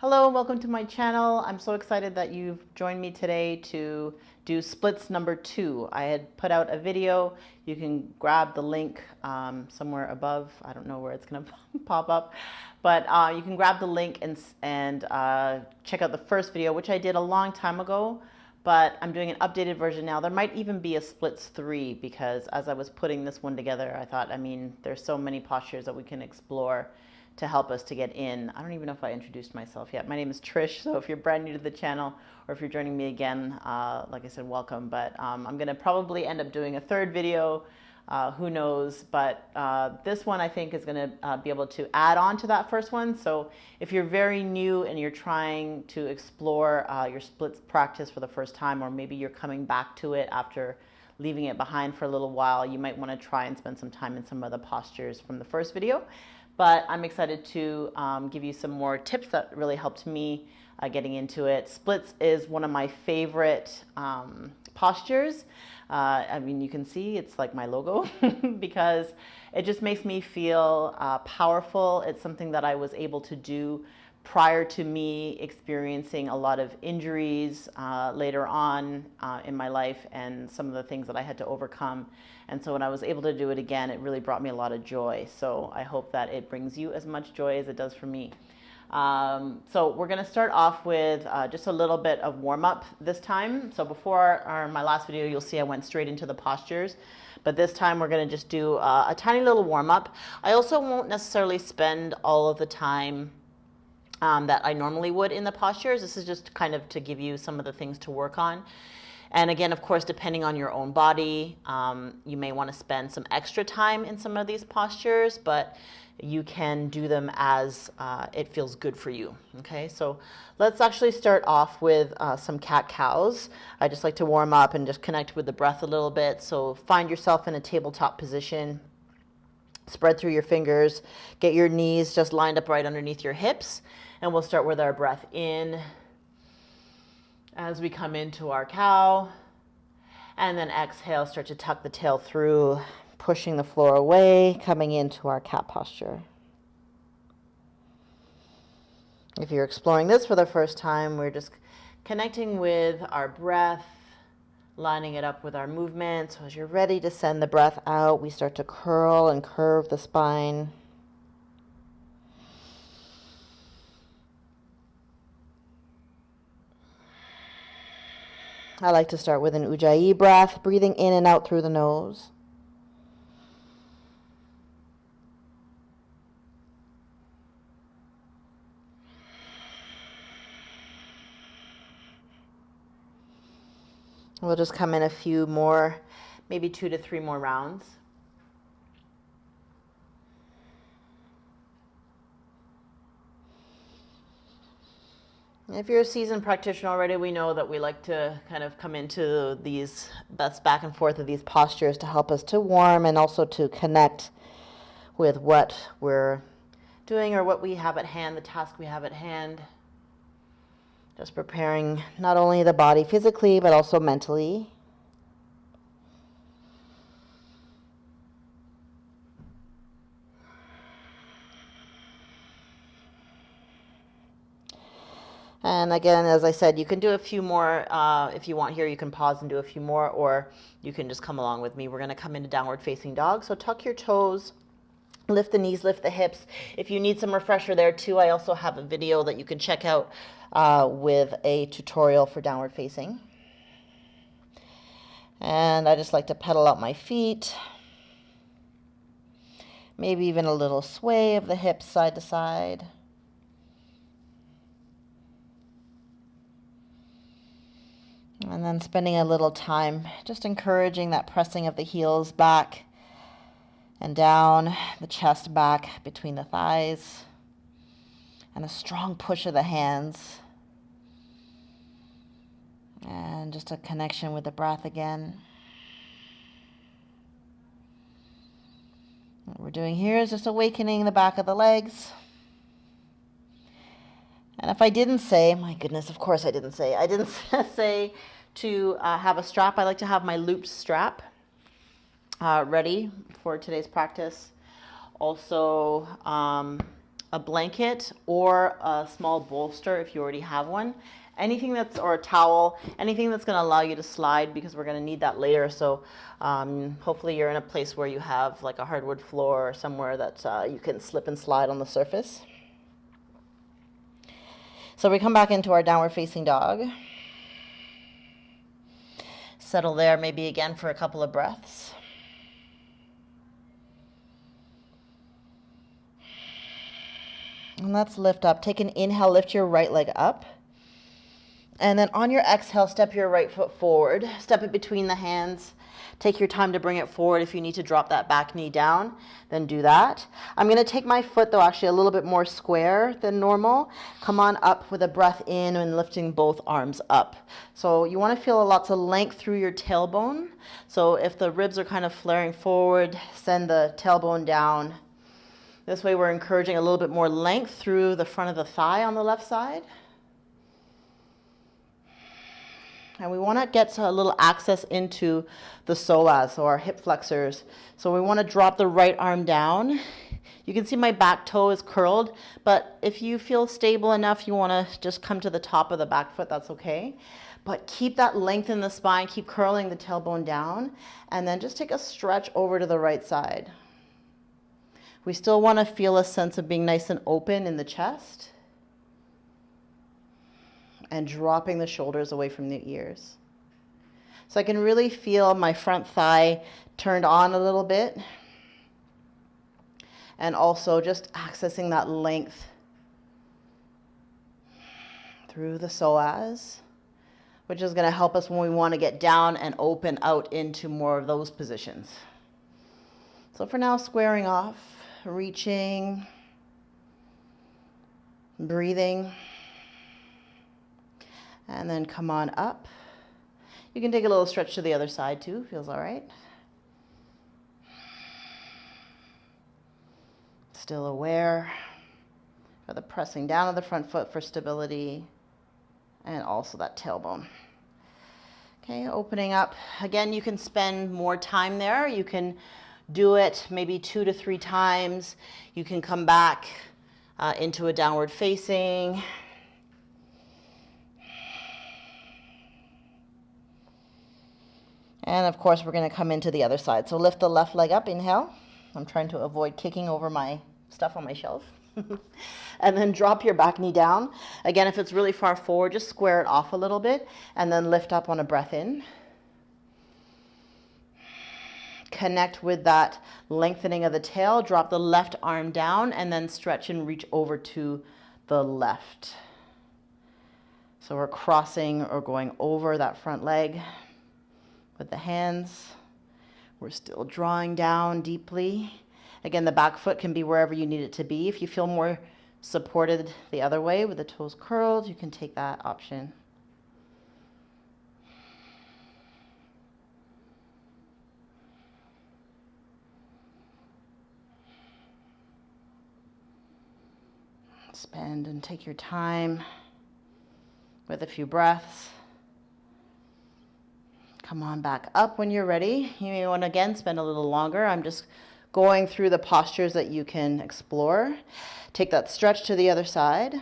Hello, welcome to my channel. I'm so excited that you've joined me today to do splits number 2. I had put out a video. You can grab the link somewhere above. I don't know where it's going to pop up, but you can grab the link and check out the first video, which I did a long time ago, but I'm doing an updated version now. There might even be a splits 3 because as I was putting this one together, I thought, there's so many postures that we can explore to help us to get in. I don't even know if I introduced myself yet. My name is Trish, so if you're brand new to the channel or if you're joining me again, like I said, welcome. But I'm going to probably end up doing a third video, who knows, but this one I think is going to be able to add on to that first one. So if you're very new and you're trying to explore your splits practice for the first time, or maybe you're coming back to it after leaving it behind for a little while, you might want to try and spend some time in some of the postures from the first video. But I'm excited to give you some more tips that really helped me getting into it. Splits is one of my favorite postures. You can see it's like my logo because it just makes me feel powerful. It's something that I was able to do prior to me experiencing a lot of injuries later on in my life and some of the things that I had to overcome. And so when I was able to do it again, it really brought me a lot of joy. So I hope that it brings you as much joy as it does for me. So we're going to start off with just a little bit of warm-up this time. So before my last video, you'll see I went straight into the postures. But this time we're going to just do a tiny little warm-up. I also won't necessarily spend all of the time that I normally would in the postures. This is just kind of to give you some of the things to work on. And again, of course, depending on your own body, you may want to spend some extra time in some of these postures, but you can do them as it feels good for you. Okay, so let's actually start off with some cat-cows. I just like to warm up and just connect with the breath a little bit. So find yourself in a tabletop position. Spread through your fingers. Get your knees just lined up right underneath your hips. And we'll start with our breath in as we come into our cow. And then exhale, start to tuck the tail through, pushing the floor away, coming into our cat posture. If you're exploring this for the first time, we're just connecting with our breath, lining it up with our movement. So as you're ready to send the breath out, we start to curl and curve the spine. I like to start with an Ujjayi breath, breathing in and out through the nose. We'll just come in a few more, maybe 2 to 3 more rounds. If you're a seasoned practitioner already, we know that we like to kind of come into these back and forth of these postures to help us to warm and also to connect with what we're doing or what we have at hand, the task we have at hand. Just preparing not only the body physically, but also mentally. And again, as I said, you can do a few more if you want here. You can pause and do a few more, or you can just come along with me. We're going to come into downward facing dog. So tuck your toes, lift the knees, lift the hips. If you need some refresher there too, I also have a video that you can check out with a tutorial for downward facing. And I just like to pedal out my feet. Maybe even a little sway of the hips side to side. And then spending a little time just encouraging that pressing of the heels back and down, the chest back between the thighs, and a strong push of the hands. And just a connection with the breath again. What we're doing here is just awakening the back of the legs. And if I didn't say, my goodness, of course I didn't say say to have a strap. I like to have my looped strap ready for today's practice. Also, a blanket or a small bolster if you already have one. Anything that's, or a towel, anything that's going to allow you to slide, because we're going to need that later. So hopefully you're in a place where you have like a hardwood floor or somewhere that you can slip and slide on the surface. So we come back into our downward facing dog. Settle there maybe again for a couple of breaths. And let's lift up. Take an inhale, lift your right leg up. And then on your exhale, step your right foot forward. Step it between the hands. Take your time to bring it forward. If you need to drop that back knee down, then do that. I'm going to take my foot, though, actually a little bit more square than normal. Come on up with a breath in and lifting both arms up. So you want to feel lots of length through your tailbone. So if the ribs are kind of flaring forward, send the tailbone down. This way we're encouraging a little bit more length through the front of the thigh on the left side. And we want to get a little access into the psoas, so our hip flexors. So we want to drop the right arm down. You can see my back toe is curled, but if you feel stable enough, you want to just come to the top of the back foot, that's okay. But keep that length in the spine, keep curling the tailbone down, and then just take a stretch over to the right side. We still want to feel a sense of being nice and open in the chest. And dropping the shoulders away from the ears. So I can really feel my front thigh turned on a little bit. And also just accessing that length through the psoas, which is going to help us when we want to get down and open out into more of those positions. So for now, squaring off, reaching, breathing. And then come on up. You can take a little stretch to the other side too, feels all right. Still aware of the pressing down of the front foot for stability and also that tailbone. Okay, opening up. Again, you can spend more time there. You can do it maybe 2 to 3 times. You can come back into a downward facing. And of course, we're going to come into the other side. So lift the left leg up, inhale. I'm trying to avoid kicking over my stuff on my shelf. And then drop your back knee down. Again, if it's really far forward, just square it off a little bit and then lift up on a breath in. Connect with that lengthening of the tail. Drop the left arm down and then stretch and reach over to the left. So we're crossing or going over that front leg. With the hands, we're still drawing down deeply. Again, the back foot can be wherever you need it to be. If you feel more supported the other way with the toes curled, you can take that option. Spend and take your time with a few breaths. Come on back up when you're ready. You may want to again spend a little longer. I'm just going through the postures that you can explore. Take that stretch to the other side.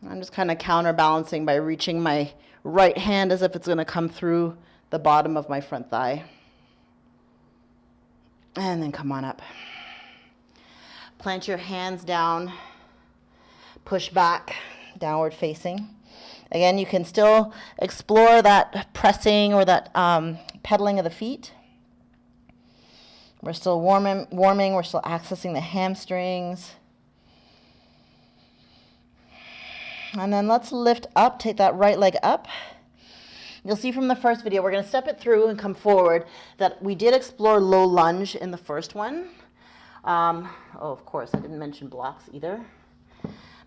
I'm just kind of counterbalancing by reaching my right hand as if it's going to come through the bottom of my front thigh. And then come on up. Plant your hands down. Push back, downward facing. Again, you can still explore that pressing or that pedaling of the feet. We're still warming, we're still accessing the hamstrings. And then let's lift up, take that right leg up. You'll see from the first video, we're going to step it through and come forward, that we did explore low lunge in the first one. Of course, I didn't mention blocks either.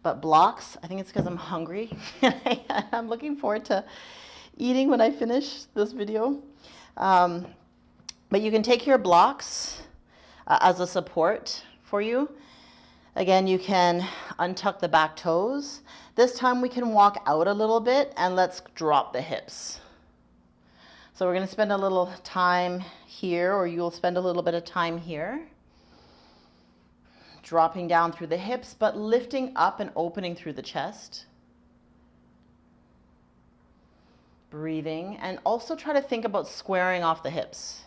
But blocks, I think it's because I'm hungry. I'm looking forward to eating when I finish this video. But you can take your blocks as a support for you. Again, you can untuck the back toes. This time we can walk out a little bit and let's drop the hips. So we're going to spend a little time here, or you'll spend a little bit of time here. dropping down through the hips, but lifting up and opening through the chest. Breathing, and also try to think about squaring off the hips,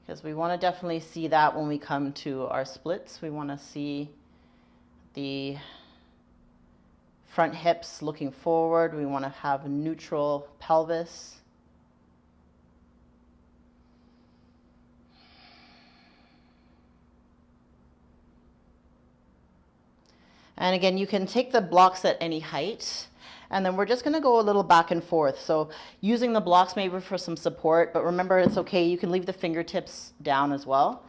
because we want to definitely see that when we come to our splits. We want to see the front hips looking forward. We want to have a neutral pelvis. And again, you can take the blocks at any height, and then we're just going to go a little back and forth. So using the blocks maybe for some support, but remember, it's okay. You can leave the fingertips down as well.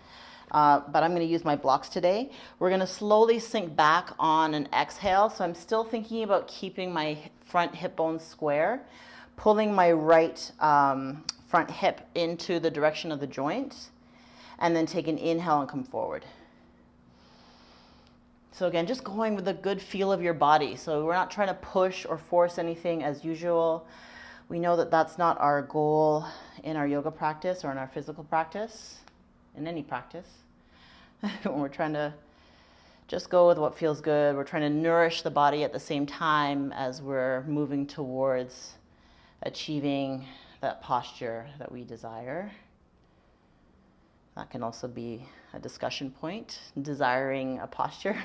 But I'm going to use my blocks today. We're going to slowly sink back on an exhale. So I'm still thinking about keeping my front hip bones square, pulling my right front hip into the direction of the joint, and then take an inhale and come forward. So again, just going with a good feel of your body. So we're not trying to push or force anything as usual. We know that that's not our goal in our yoga practice or in our physical practice, in any practice. When we're trying to just go with what feels good. We're trying to nourish the body at the same time as we're moving towards achieving that posture that we desire. That can also be a discussion point, desiring a posture.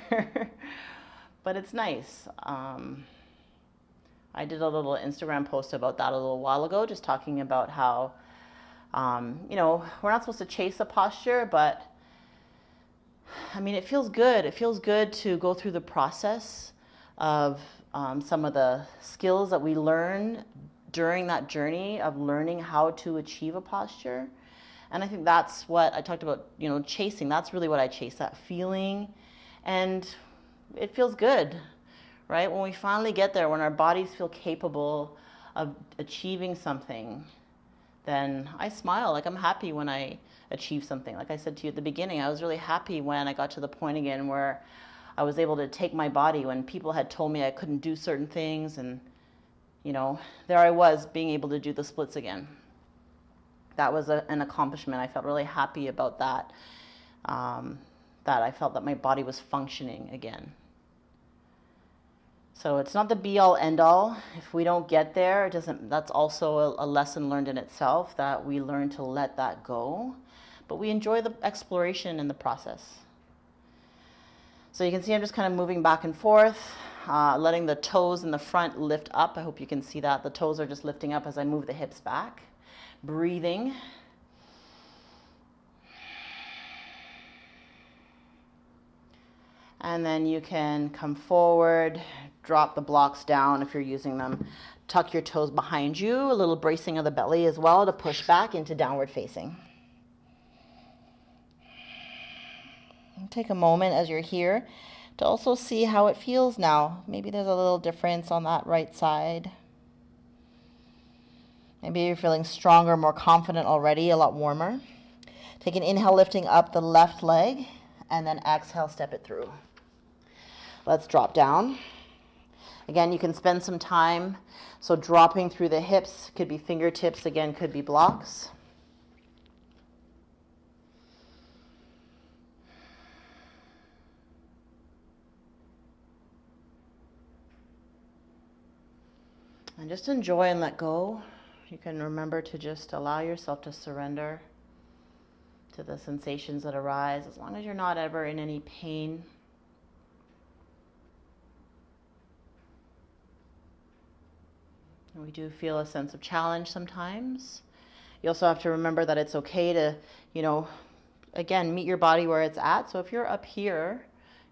But it's nice. I did a little Instagram post about that a little while ago, just talking about how, you know, we're not supposed to chase a posture, but I mean, it feels good. It feels good to go through the process of some of the skills that we learn during that journey of learning how to achieve a posture. And I think that's what I talked about, you know, chasing. That's really what I chase, that feeling. And it feels good, right? When we finally get there, when our bodies feel capable of achieving something, then I smile. Like, I'm happy when I achieve something. Like I said to you at the beginning, I was really happy when I got to the point again where I was able to take my body when people had told me I couldn't do certain things. And, you know, there I was being able to do the splits again. That was an accomplishment. I felt really happy about that, that I felt that my body was functioning again. So it's not the be-all, end-all. If we don't get there, that's also a lesson learned in itself, that we learn to let that go. But we enjoy the exploration in the process. So you can see I'm just kind of moving back and forth, letting the toes in the front lift up. I hope you can see that. The toes are just lifting up as I move the hips back. Breathing. And then you can come forward, drop the blocks down if you're using them. Tuck your toes behind you, a little bracing of the belly as well to push back into downward facing. And take a moment as you're here to also see how it feels now. Maybe there's a little difference on that right side. Maybe you're feeling stronger, more confident already, a lot warmer. Take an inhale, lifting up the left leg, and then exhale, step it through. Let's drop down. Again, you can spend some time. So dropping through the hips, could be fingertips, again, could be blocks. And just enjoy and let go. You can remember to just allow yourself to surrender to the sensations that arise, as long as you're not ever in any pain. And we do feel a sense of challenge sometimes. You also have to remember that it's okay to, you know, again, meet your body where it's at. So if you're up here,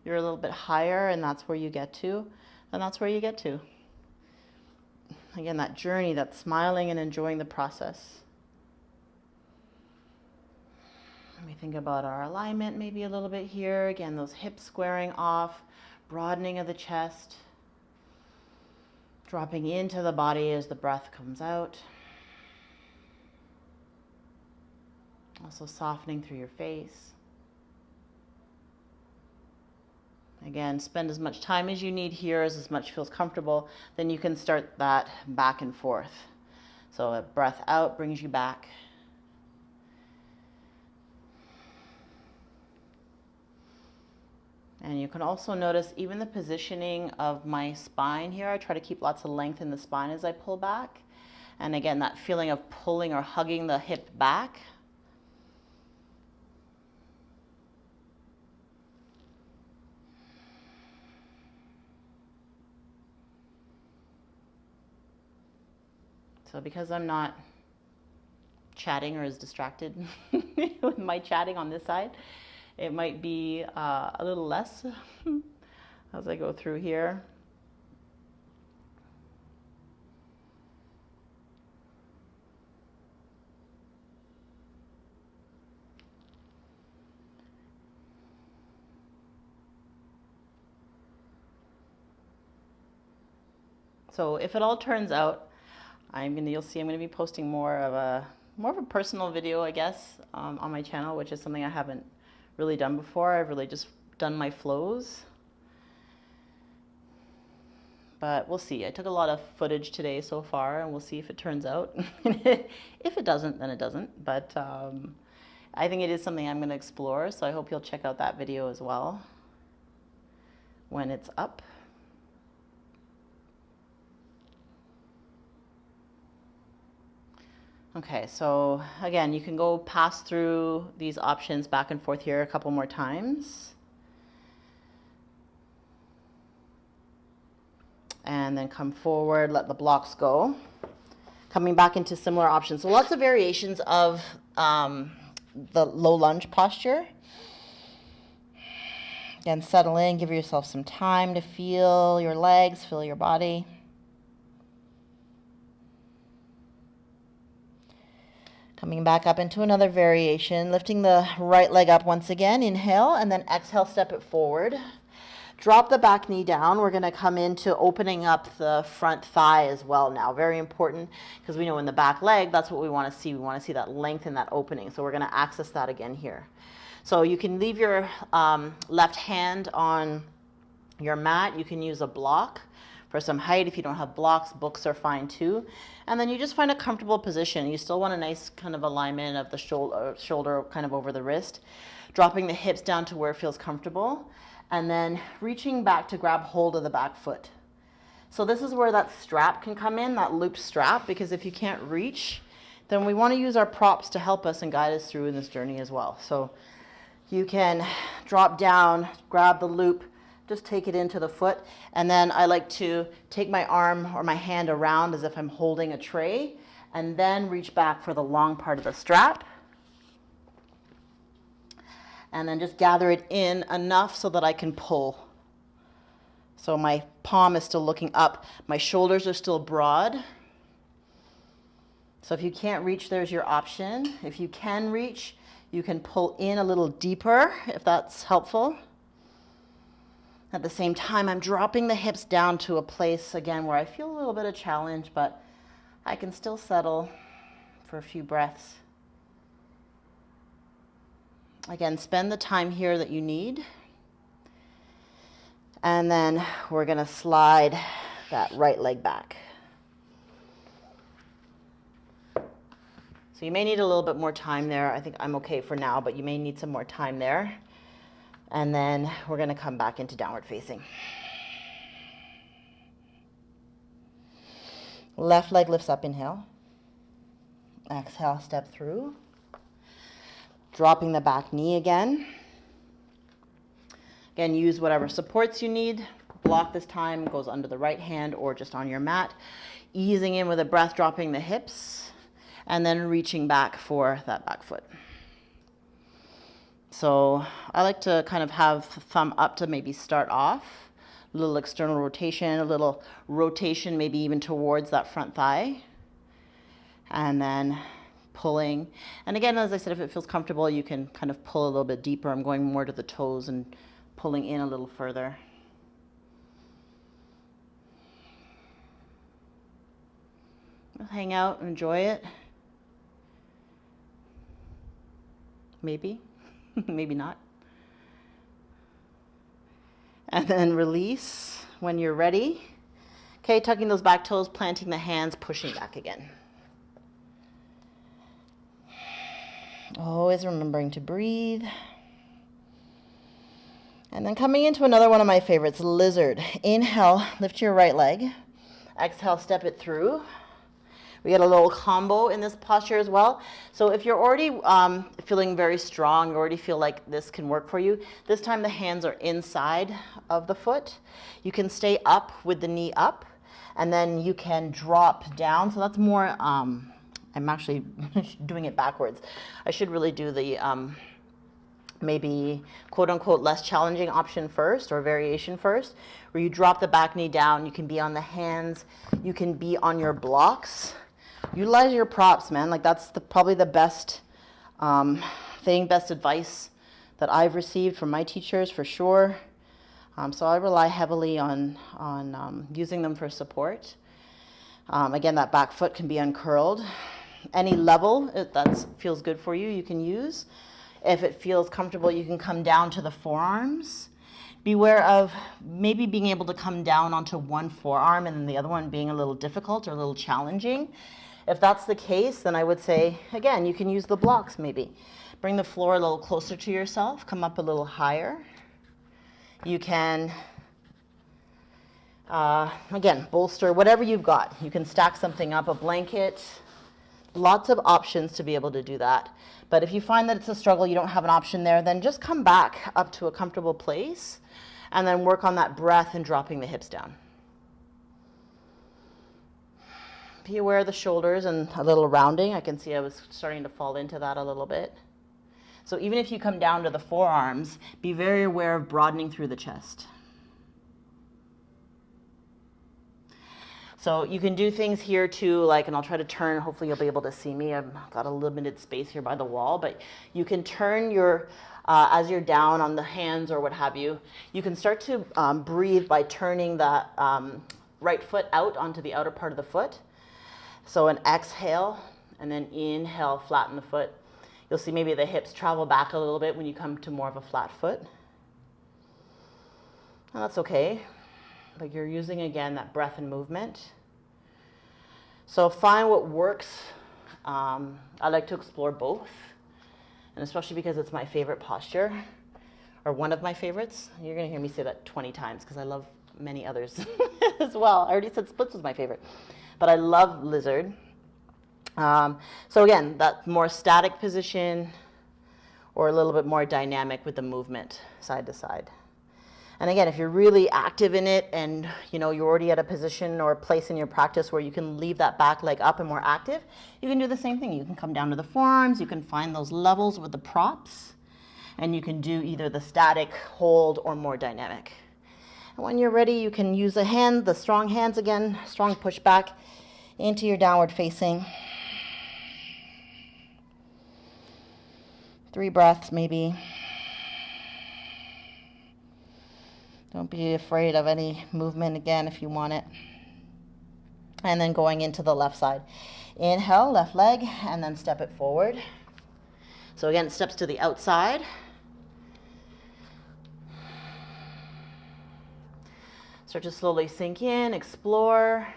you're a little bit higher and that's where you get to, then that's where you get to. Again, that journey, that smiling and enjoying the process. Let me think about our alignment maybe a little bit here. Again, those hips squaring off, broadening of the chest, dropping into the body as the breath comes out. Also softening through your face. Again, spend as much time as you need here, as much feels comfortable. Then you can start that back and forth. So a breath out brings you back. And you can also notice even the positioning of my spine here. I try to keep lots of length in the spine as I pull back. And again, that feeling of pulling or hugging the hip back. So because I'm not chatting or as distracted with my chatting on this side, it might be a little less as I go through here. So if it all turns out, you'll see I'm gonna be posting more of a personal video, I guess, on my channel, which is something I haven't really done before. I've really just done my flows. But we'll see. I took a lot of footage today so far, and we'll see if it turns out. If it doesn't, then it doesn't. But I think it is something I'm going to explore, so I hope you'll check out that video as well when it's up. Okay, so again, you can go pass through these options back and forth here a couple more times. And then come forward, let the blocks go. Coming back into similar options. So lots of variations of the low lunge posture. Again, settle in, give yourself some time to feel your legs, feel your body. Coming back up into another variation, lifting the right leg up once again, inhale, and then exhale, step it forward. Drop the back knee down. We're going to come into opening up the front thigh as well now. Very important, because we know in the back leg, that's what we want to see. We want to see that length in that opening. So we're going to access that again here. So you can leave your left hand on your mat. You can use a block for some height. If you don't have blocks, books are fine too. And then you just find a comfortable position. You still want a nice kind of alignment of the shoulder kind of over the wrist. Dropping the hips down to where it feels comfortable. And then reaching back to grab hold of the back foot. So this is where that strap can come in, that loop strap, because if you can't reach, then we want to use our props to help us and guide us through in this journey as well. So you can drop down, grab the loop, just take it into the foot, and then I like to take my arm or my hand around as if I'm holding a tray, and then reach back for the long part of the strap. And then just gather it in enough so that I can pull. So my palm is still looking up. My shoulders are still broad. So if you can't reach, there's your option. If you can reach, you can pull in a little deeper, if that's helpful. At the same time, I'm dropping the hips down to a place, again, where I feel a little bit of challenge, but I can still settle for a few breaths. Again, spend the time here that you need. And then we're going to slide that right leg back. So you may need a little bit more time there. I think I'm okay for now, but you may need some more time there. And then we're going to come back into downward facing. Left leg lifts up, inhale. Exhale, step through. Dropping the back knee again. Again, use whatever supports you need. Block this time goes under the right hand or just on your mat. Easing in with a breath, dropping the hips, and then reaching back for that back foot. So I like to kind of have thumb up to maybe start off. A little external rotation, a little rotation maybe even towards that front thigh. And then pulling. And again, as I said, if it feels comfortable, you can kind of pull a little bit deeper. I'm going more to the toes and pulling in a little further. Hang out, enjoy it. Maybe, maybe not. And then release when you're ready. Okay, tucking those back toes, planting the hands, pushing back again. Always remembering to breathe. And then coming into another one of my favorites, lizard. Inhale, lift your right leg. Exhale, step it through. We get a little combo in this posture as well. So if you're already feeling very strong, you already feel like this can work for you, this time the hands are inside of the foot. You can stay up with the knee up, and then you can drop down. So that's more, I'm actually doing it backwards. I should really do the maybe quote unquote less challenging option first, or variation first, where you drop the back knee down. You can be on the hands, you can be on your blocks. Utilize your props, man. Like that's probably the best best advice that I've received from my teachers for sure. So I rely heavily on using them for support. Again, that back foot can be uncurled. Any level that feels good for you, you can use. If it feels comfortable, you can come down to the forearms. Beware of maybe being able to come down onto one forearm and then the other one being a little difficult or a little challenging. If that's the case, then I would say, again, you can use the blocks maybe. Bring the floor a little closer to yourself, come up a little higher. You can, again, bolster, whatever you've got. You can stack something up, a blanket. Lots of options to be able to do that. But if you find that it's a struggle, you don't have an option there, then just come back up to a comfortable place and then work on that breath and dropping the hips down. Be aware of the shoulders and a little rounding. I can see I was starting to fall into that a little bit. So even if you come down to the forearms, be very aware of broadening through the chest. So you can do things here too, like, and I'll try to turn, hopefully you'll be able to see me. I've got a limited space here by the wall, but you can turn your, as you're down on the hands or what have you, you can start to breathe by turning that right foot out onto the outer part of the foot. So an exhale, and then inhale, flatten the foot. You'll see maybe the hips travel back a little bit when you come to more of a flat foot. And that's okay. But you're using, again, that breath and movement. So find what works. I like to explore both, and especially because it's my favorite posture, or one of my favorites. You're going to hear me say that 20 times because I love many others as well. I already said splits was my favorite, but I love lizard. So again, that more static position or a little bit more dynamic with the movement side to side. And again, if you're really active in it and you're already at a position or a place in your practice where you can leave that back leg up and more active, you can do the same thing. You can come down to the forearms, you can find those levels with the props, and you can do either the static hold or more dynamic. And when you're ready, you can use the strong hands again, strong push back into your downward facing. 3 breaths maybe. Don't be afraid of any movement again if you want it. And then going into the left side. Inhale, left leg, and then step it forward. So again, steps to the outside. Start to slowly sink in, explore.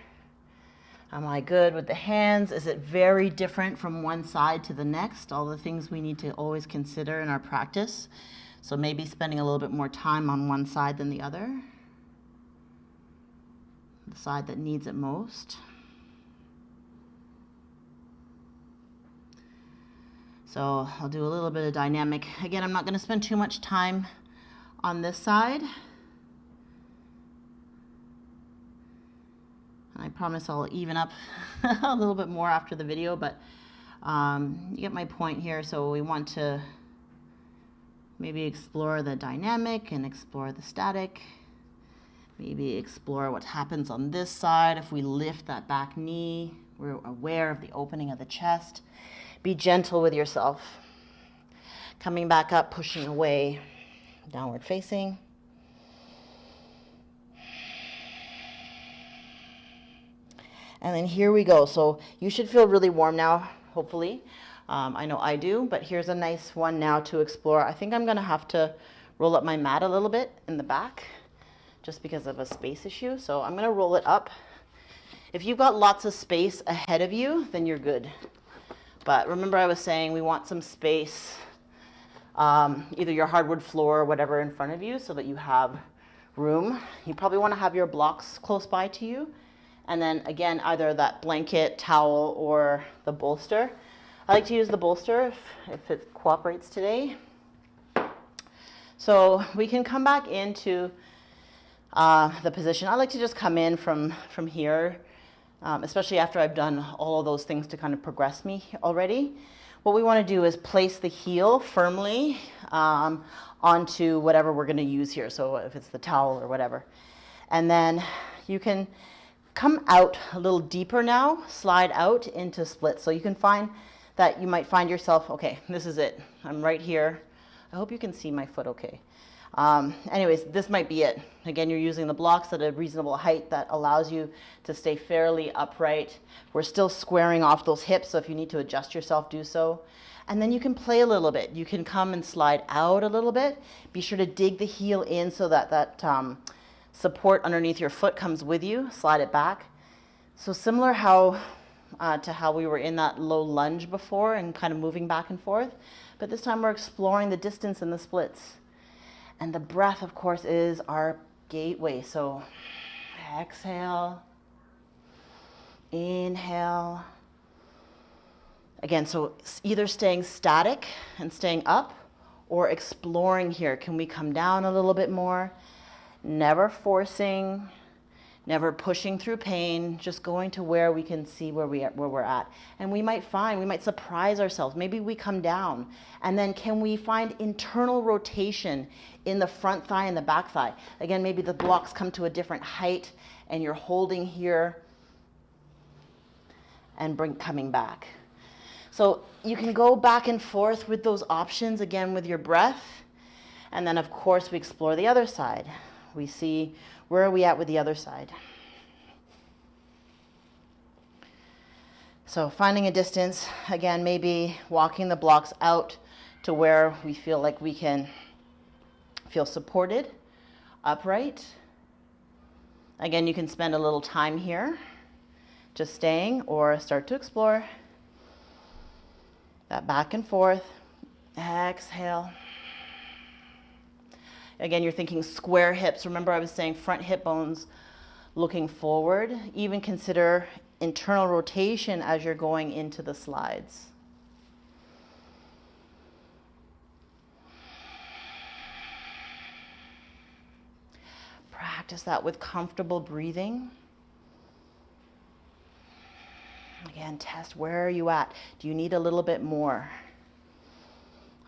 Am I good with the hands? Is it very different from one side to the next? All the things we need to always consider in our practice. So maybe spending a little bit more time on one side than the other. The side that needs it most. So I'll do a little bit of dynamic. Again, I'm not going to spend too much time on this side. I promise I'll even up a little bit more after the video, but you get my point here. So we want to maybe explore the dynamic and explore the static. Maybe explore what happens on this side if we lift that back knee. We're aware of the opening of the chest. Be gentle with yourself. Coming back up, pushing away, downward facing. And then here we go. So you should feel really warm now, hopefully. I know I do, but here's a nice one now to explore. I think I'm going to have to roll up my mat a little bit in the back just because of a space issue. So I'm going to roll it up. If you've got lots of space ahead of you, then you're good. But remember I was saying we want some space either your hardwood floor or whatever in front of you so that you have room. You probably want to have your blocks close by to you. And then again, either that blanket, towel, or the bolster. I like to use the bolster if it cooperates today. So we can come back into the position. I like to just come in from here, especially after I've done all of those things to kind of progress me already. What we want to do is place the heel firmly onto whatever we're going to use here. So if it's the towel or whatever. And then you can come out a little deeper now, slide out into splits. So you can find that you might find yourself, okay, this is it. I'm right here. I hope you can see my foot okay. Anyways, this might be it. Again, you're using the blocks at a reasonable height that allows you to stay fairly upright. We're still squaring off those hips, so if you need to adjust yourself, do so. And then you can play a little bit. You can come and slide out a little bit. Be sure to dig the heel in so that support underneath your foot comes with you. Slide it back. So similar to how we were in that low lunge before and kind of moving back and forth. But this time we're exploring the distance in the splits. And the breath, of course, is our gateway. So exhale, inhale. Again, so either staying static and staying up or exploring here. Can we come down a little bit more? Never forcing, never pushing through pain, just going to where we can see where we're at. And we might surprise ourselves. Maybe we come down. And then can we find internal rotation in the front thigh and the back thigh? Again, maybe the blocks come to a different height and you're holding here and coming back. So you can go back and forth with those options, again, with your breath. And then, of course, we explore the other side. We see, where are we at with the other side? So finding a distance, again, maybe walking the blocks out to where we feel like we can feel supported, upright. Again, you can spend a little time here, just staying, or start to explore that back and forth. Exhale. Again, you're thinking square hips. Remember I was saying front hip bones looking forward. Even consider internal rotation as you're going into the slides. Practice that with comfortable breathing. Again, test where are you at? Do you need a little bit more?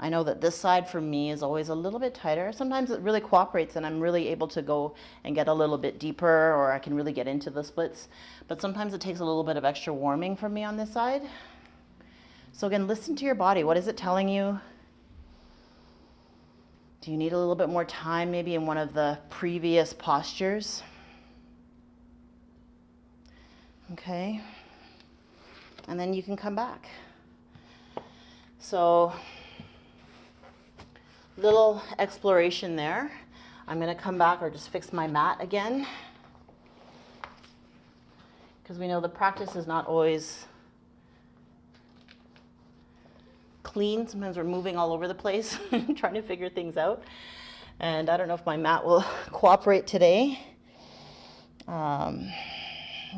I know that this side for me is always a little bit tighter. Sometimes it really cooperates and I'm really able to go and get a little bit deeper, or I can really get into the splits. But sometimes it takes a little bit of extra warming for me on this side. So again, listen to your body. What is it telling you? Do you need a little bit more time maybe in one of the previous postures? Okay. And then you can come back. So little exploration there. I'm going to come back or just fix my mat again, because we know the practice is not always clean. Sometimes we're moving all over the place trying to figure things out, and I don't know if my mat will cooperate today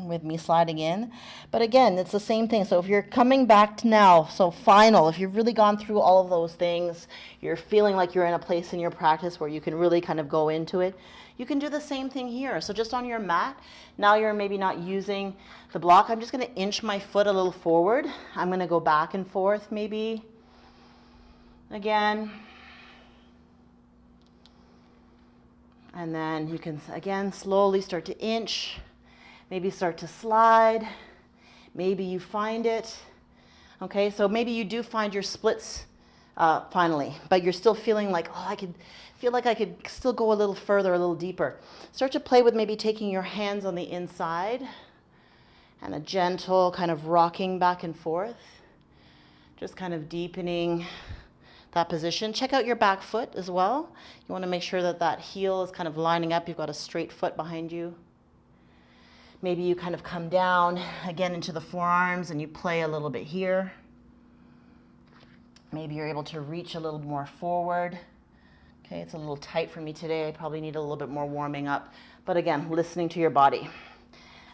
with me sliding in. But again, it's the same thing. So if you're coming back now, so final, if you've really gone through all of those things, you're feeling like you're in a place in your practice where you can really kind of go into it, you can do the same thing here. So just on your mat, now you're maybe not using the block. I'm just going to inch my foot a little forward. I'm going to go back and forth maybe. Again. And then you can, again, slowly start to inch. Maybe start to slide. Maybe you find it. Okay, so maybe you do find your splits finally, but you're still feeling like, oh, I could still go a little further, a little deeper. Start to play with maybe taking your hands on the inside and a gentle kind of rocking back and forth. Just kind of deepening that position. Check out your back foot as well. You want to make sure that that heel is kind of lining up. You've got a straight foot behind you. Maybe you kind of come down again into the forearms and you play a little bit here. Maybe you're able to reach a little more forward. Okay, it's a little tight for me today. I probably need a little bit more warming up. But again, listening to your body.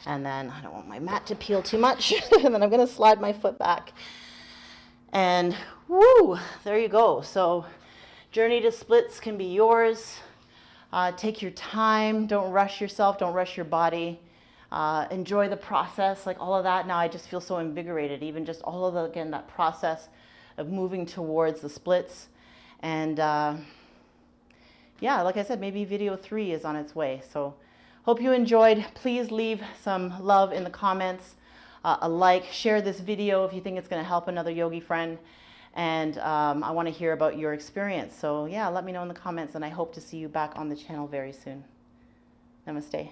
And then I don't want my mat to peel too much. And then I'm going to slide my foot back. And woo, there you go. So journey to splits can be yours. Take your time. Don't rush yourself. Don't rush your body. Enjoy the process, like all of that. Now I just feel so invigorated, even just all of the, again, that process of moving towards the splits. And yeah, like I said, maybe video 3 is on its way. So hope you enjoyed. Please leave some love in the comments, a like, share this video if you think it's going to help another yogi friend. And I want to hear about your experience. So yeah, let me know in the comments, and I hope to see you back on the channel very soon. Namaste.